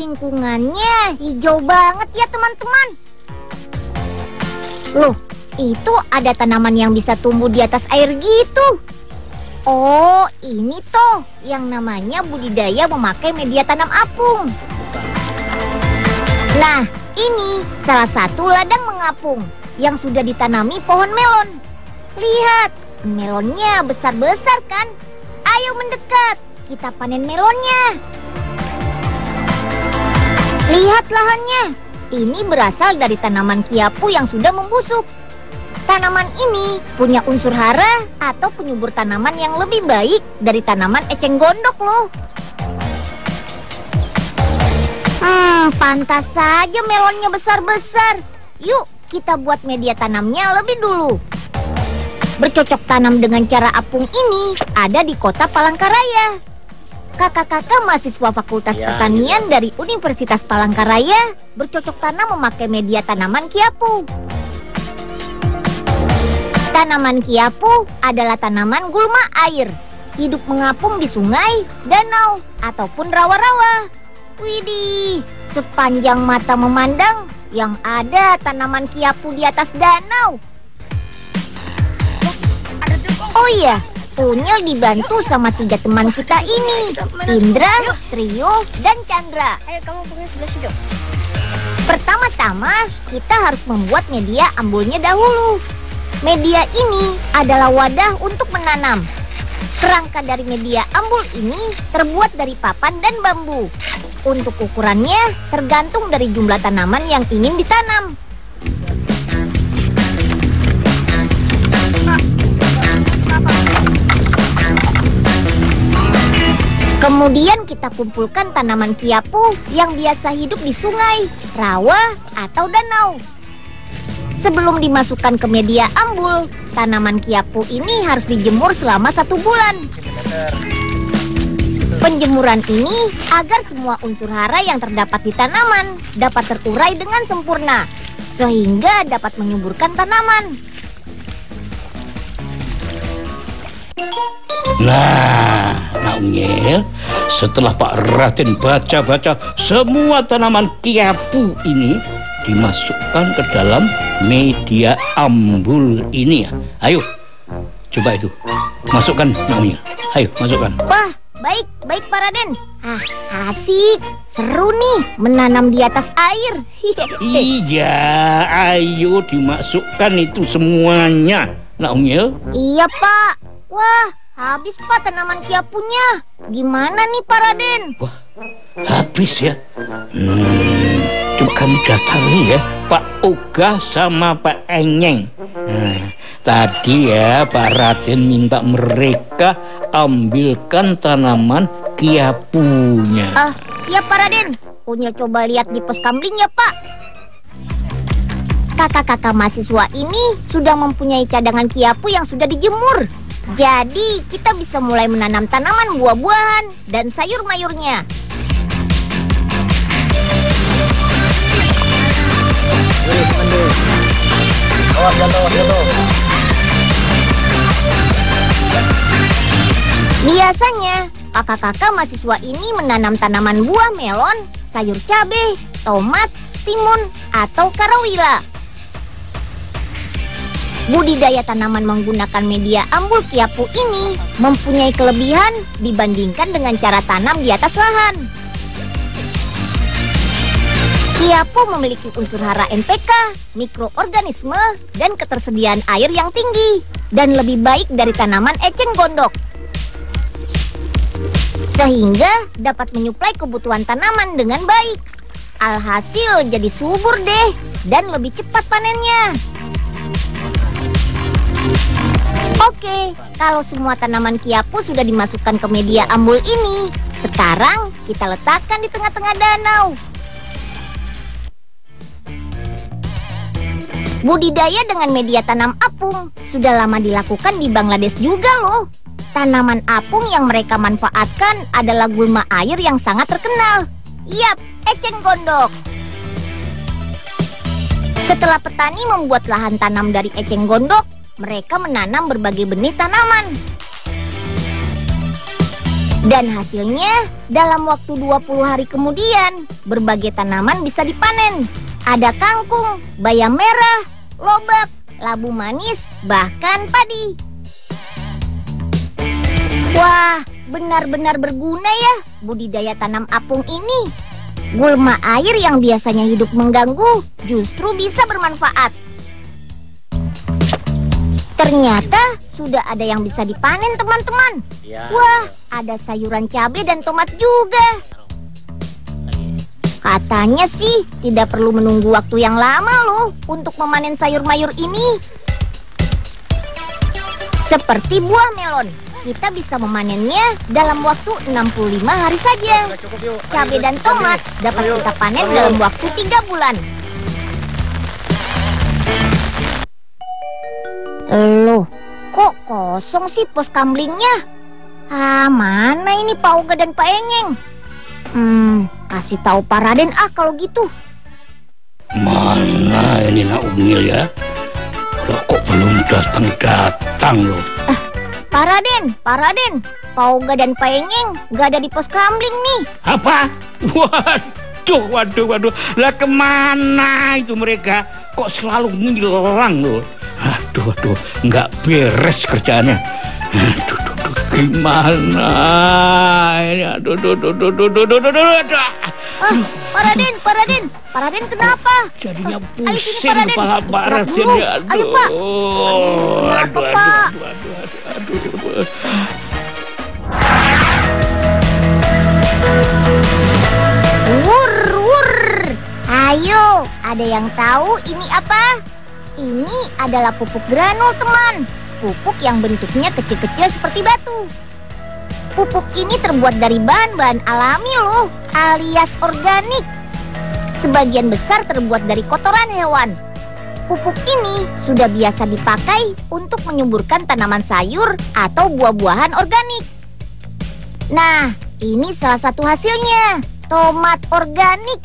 lingkungannya hijau banget ya teman-teman. Loh, itu ada tanaman yang bisa tumbuh di atas air gitu. Oh, ini toh yang namanya budidaya memakai media tanam apung. Nah, ini salah satu ladang mengapung yang sudah ditanami pohon melon. Lihat, melonnya besar-besar kan? Ayo mendekat, kita panen melonnya. Lihat lahannya, ini berasal dari tanaman kiapu yang sudah membusuk. Tanaman ini punya unsur hara atau penyubur tanaman yang lebih baik dari tanaman eceng gondok loh. Pantas saja melonnya besar-besar. Yuk, kita buat media tanamnya lebih dulu. Bercocok tanam dengan cara apung ini ada di kota Palangkaraya. Kakak-kakak mahasiswa Fakultas Pertanian dari Universitas Palangkaraya bercocok tanam memakai media tanaman kiapu. Tanaman kiapu adalah tanaman gulma air, hidup mengapung di sungai, danau, ataupun rawa-rawa. Widih, sepanjang mata memandang, yang ada tanaman kiapu di atas danau. Oh iya, Unyil dibantu sama 3 teman kita ini, Indra, Trio, dan Chandra. Ayo kamu pokoknya sebelah situ. Pertama-tama, kita harus membuat media ambulnya dahulu. Media ini adalah wadah untuk menanam. Kerangka dari media ambul ini terbuat dari papan dan bambu. Untuk ukurannya tergantung dari jumlah tanaman yang ingin ditanam. Kemudian kita kumpulkan tanaman kiapu yang biasa hidup di sungai, rawa, atau danau. Sebelum dimasukkan ke media ambul, tanaman kiapu ini harus dijemur selama 1 bulan. Penjemuran ini agar semua unsur hara yang terdapat di tanaman dapat terurai dengan sempurna, sehingga dapat menyuburkan tanaman. Nah, Nak Unyil, setelah Pak Raden baca-baca, semua tanaman kiapu ini dimasukkan ke dalam media ambul ini ya. Ayo, coba itu, masukkan Nak Unyil. Ayo, masukkan. Wah, baik Pak Raden. Asik, seru nih menanam di atas air. Iya, ayo dimasukkan itu semuanya, Nak Unyil. Iya Pak. Wah, habis Pak tanaman kiapunya. Gimana nih Pak Raden? Wah, habis ya. Coba kami datangi ya Pak Oga sama Pak Enyeng. Nah, tadi ya Pak Raden minta mereka ambilkan tanaman kiapunya. Siap Pak Raden. Unyil coba lihat di pos kamling ya Pak. Kakak-kakak mahasiswa ini sudah mempunyai cadangan kiapu yang sudah dijemur. Jadi kita bisa mulai menanam tanaman buah-buahan dan sayur-mayurnya. Biasanya kakak-kakak mahasiswa ini menanam tanaman buah melon, sayur cabai, tomat, timun, atau karawila. Budidaya tanaman menggunakan media ambul kiapu ini mempunyai kelebihan dibandingkan dengan cara tanam di atas lahan. Kiapu memiliki unsur hara NPK, mikroorganisme, dan ketersediaan air yang tinggi, dan lebih baik dari tanaman eceng gondok. Sehingga dapat menyuplai kebutuhan tanaman dengan baik. Alhasil jadi subur deh, dan lebih cepat panennya. Oke, kalau semua tanaman kiapu sudah dimasukkan ke media ambul ini, sekarang kita letakkan di tengah-tengah danau. Budidaya dengan media tanam apung sudah lama dilakukan di Bangladesh juga loh. Tanaman apung yang mereka manfaatkan adalah gulma air yang sangat terkenal. Yap, eceng gondok. Setelah petani membuat lahan tanam dari eceng gondok, mereka menanam berbagai benih tanaman. Dan hasilnya, dalam waktu 20 hari kemudian, berbagai tanaman bisa dipanen. Ada kangkung, bayam merah, lobak, labu manis, bahkan padi. Wah, benar-benar berguna ya budidaya tanam apung ini. Gulma air yang biasanya hidup mengganggu justru bisa bermanfaat. Ternyata sudah ada yang bisa dipanen, teman-teman. Wah, ada sayuran cabai dan tomat juga. Katanya sih tidak perlu menunggu waktu yang lama loh untuk memanen sayur mayur ini. Seperti buah melon, kita bisa memanennya dalam waktu 65 hari saja. Cabai dan tomat dapat kita panen dalam waktu 3 bulan. Loh, kok kosong sih pos kamlingnya? Mana ini Pak Oga dan Pak Enyeng? Kasih tahu Pak Raden kalau gitu. Mana ini Nak Unyil ya? Loh, kok belum datang-datang loh? Pak Raden, Pak Oga dan Pak Enyeng nggak ada di pos kamling nih. Apa? Waduh. Lah kemana itu mereka? Kok selalu ngilang loh? Aduh, nggak beres kerjaannya. Aduh, gimana ini? Aduh. Pak Raden kenapa? Jadinya pusing kepala Pak Raden ya. Ayo Pak. Aduh. Wur. Ayo, ada yang tahu ini apa? Ini adalah pupuk granul, teman. Pupuk yang bentuknya kecil-kecil seperti batu. Pupuk ini terbuat dari bahan-bahan alami loh, alias organik. Sebagian besar terbuat dari kotoran hewan. Pupuk ini sudah biasa dipakai untuk menyuburkan tanaman sayur atau buah-buahan organik. Nah, ini salah satu hasilnya, tomat organik.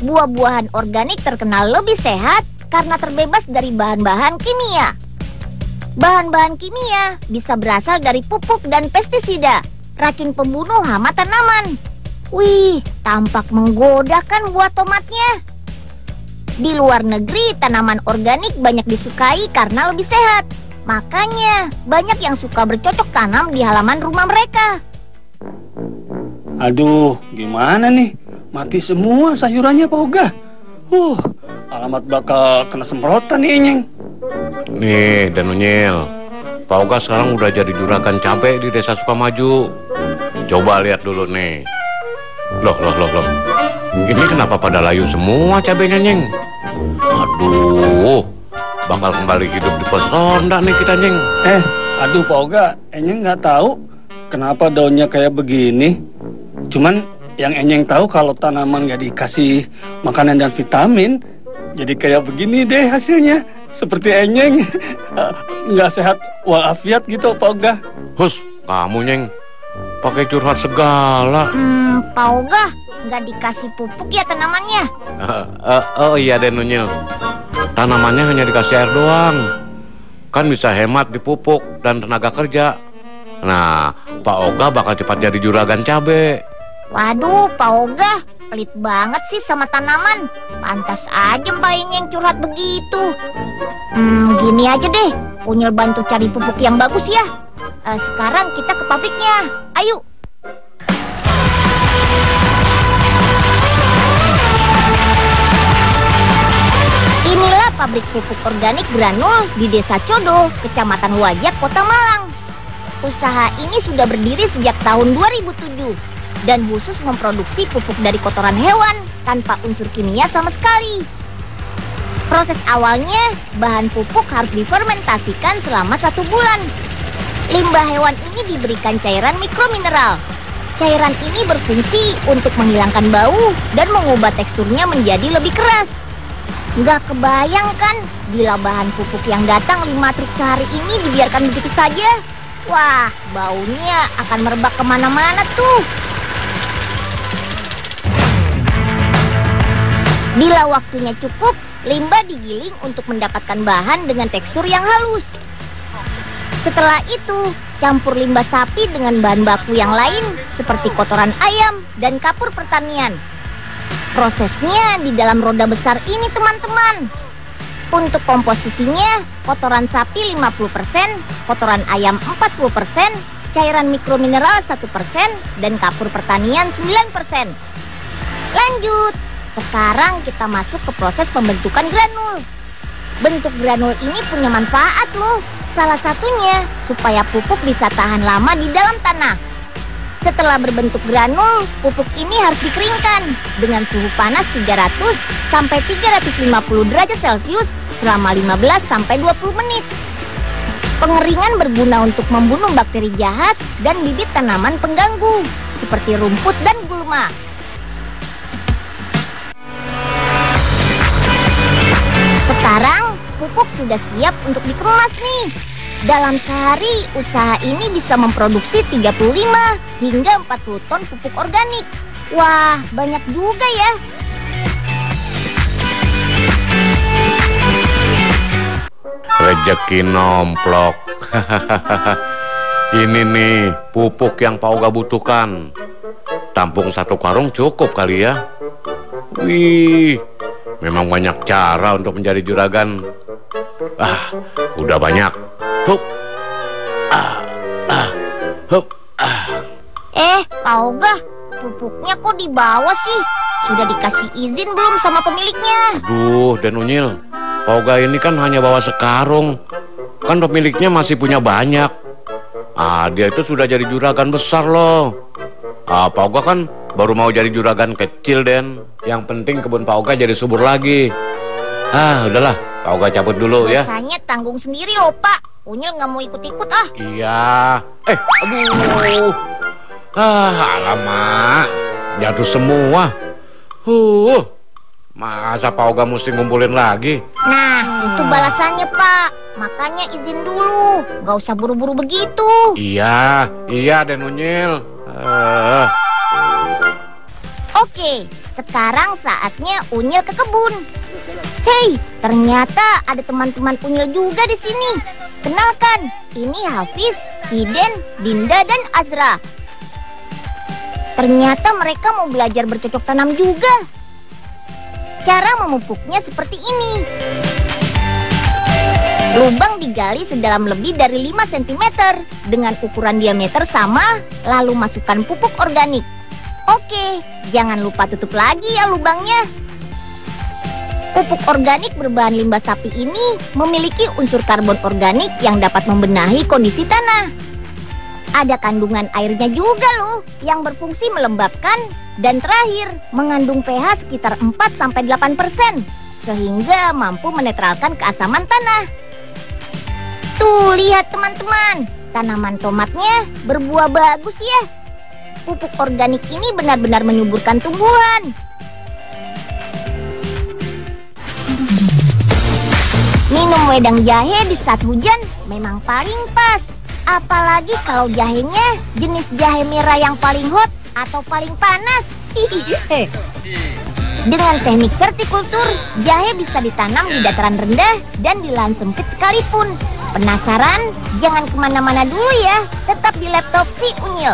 Buah-buahan organik terkenal lebih sehat karena terbebas dari bahan-bahan kimia. Bahan-bahan kimia bisa berasal dari pupuk dan pestisida, racun pembunuh hama tanaman. Wih, tampak menggoda kan buah tomatnya. Di luar negeri, tanaman organik banyak disukai karena lebih sehat. Makanya, banyak yang suka bercocok tanam di halaman rumah mereka. Aduh, gimana nih? Mati semua sayurannya Pak Oga. Alamat bakal kena semprotan nih, Enyeng. Nih, Dan Unyil, Pak Oga sekarang udah jadi juragan cabai di Desa Sukamaju. Coba lihat dulu nih. Loh. Ini kenapa pada layu semua cabainya, Nyeng? Aduh, bakal kembali hidup di pos ronda nih kita, Nyeng. Aduh Pak Oga, Enyeng nggak tahu kenapa daunnya kayak begini. Cuman yang Enyeng tahu kalau tanaman nggak dikasih makanan dan vitamin, jadi kayak begini deh hasilnya. Seperti Enyeng nggak sehat walafiat gitu Pak Oga. Hus, kamu Nyeng pakai curhat segala. Pak Oga nggak dikasih pupuk ya tanamannya? Oh iya Den Unyil, tanamannya hanya dikasih air doang. Kan bisa hemat di pupuk dan tenaga kerja. Nah, Pak Oga bakal cepat jadi juragan cabe. Waduh, Pak Oga, pelit banget sih sama tanaman. Pantas aja Pak Enyeng curhat begitu. Gini aja deh, Unyil bantu cari pupuk yang bagus ya. Sekarang kita ke pabriknya. Ayo. Inilah pabrik pupuk organik granul di Desa Codo, Kecamatan Wajak, Kota Malang. Usaha ini sudah berdiri sejak tahun 2007 dan khusus memproduksi pupuk dari kotoran hewan tanpa unsur kimia sama sekali. Proses awalnya, bahan pupuk harus difermentasikan selama 1 bulan. Limbah hewan ini diberikan cairan mikromineral. Cairan ini berfungsi untuk menghilangkan bau dan mengubah teksturnya menjadi lebih keras. Nggak kebayang kan bila bahan pupuk yang datang 5 truk sehari ini dibiarkan begitu saja? Wah, baunya akan merebak kemana-mana tuh. Bila waktunya cukup, limbah digiling untuk mendapatkan bahan dengan tekstur yang halus. Setelah itu, campur limbah sapi dengan bahan baku yang lain seperti kotoran ayam dan kapur pertanian. Prosesnya di dalam roda besar ini, teman-teman. Untuk komposisinya, kotoran sapi 50%, kotoran ayam 40%, cairan mikromineral 1%, dan kapur pertanian 9%. Lanjut, sekarang kita masuk ke proses pembentukan granul. Bentuk granul ini punya manfaat loh. Salah satunya, supaya pupuk bisa tahan lama di dalam tanah. Setelah berbentuk granul, pupuk ini harus dikeringkan dengan suhu panas 300 sampai 350 derajat Celcius selama 15 sampai 20 menit. Pengeringan berguna untuk membunuh bakteri jahat dan bibit tanaman pengganggu, seperti rumput dan gulma. Sekarang, pupuk sudah siap untuk dikemas nih. Dalam sehari, usaha ini bisa memproduksi 35 hingga 40 ton pupuk organik. Wah, banyak juga ya. Rezeki nomplok. Ini nih pupuk yang Pak Oga butuhkan. Tampung 1 karung cukup kali ya. Wih, memang banyak cara untuk menjadi juragan. Udah banyak. Hup. Hup. Pak Oga, pupuknya kok dibawa sih? Sudah dikasih izin belum sama pemiliknya? Duh, Dan Unyil, Pak Oga ini kan hanya bawa sekarung. Kan pemiliknya masih punya banyak. Dia itu sudah jadi juragan besar loh. Pak Oga kan baru mau jadi juragan kecil, Den. Yang penting kebun Pak Oga jadi subur lagi. Udahlah, Pak Oga cabut dulu ya. Dosanya tanggung sendiri loh, Pak. Unyil nggak mau ikut-ikut ah. Iya. Aduh. Alamak. Jatuh semua. Masa Pak Oga mesti ngumpulin lagi? Nah, itu balasannya, Pak. Makanya izin dulu. Nggak usah buru-buru begitu. Iya, Den Unyil. Oke, sekarang saatnya Unyil ke kebun. Hei, ternyata ada teman-teman Unyil juga di sini. Kenalkan, ini Hafiz, Hiden, Dinda, dan Azra. Ternyata mereka mau belajar bercocok tanam juga. Cara memupuknya seperti ini. Lubang digali sedalam lebih dari 5 cm dengan ukuran diameter sama, lalu masukkan pupuk organik. Oke, jangan lupa tutup lagi ya lubangnya. Pupuk organik berbahan limbah sapi ini memiliki unsur karbon organik yang dapat membenahi kondisi tanah. Ada kandungan airnya juga loh, yang berfungsi melembabkan dan terakhir mengandung pH sekitar 4-8%, sehingga mampu menetralkan keasaman tanah. Tuh, lihat teman-teman, tanaman tomatnya berbuah bagus ya. Pupuk organik ini benar-benar menyuburkan tumbuhan. Minum wedang jahe di saat hujan memang paling pas. Apalagi kalau jahenya jenis jahe merah yang paling hot atau paling panas. Dengan teknik vertikultur, jahe bisa ditanam di dataran rendah dan di lahan sempit sekalipun. Penasaran? Jangan kemana-mana dulu ya. Tetap di laptop si Unyil.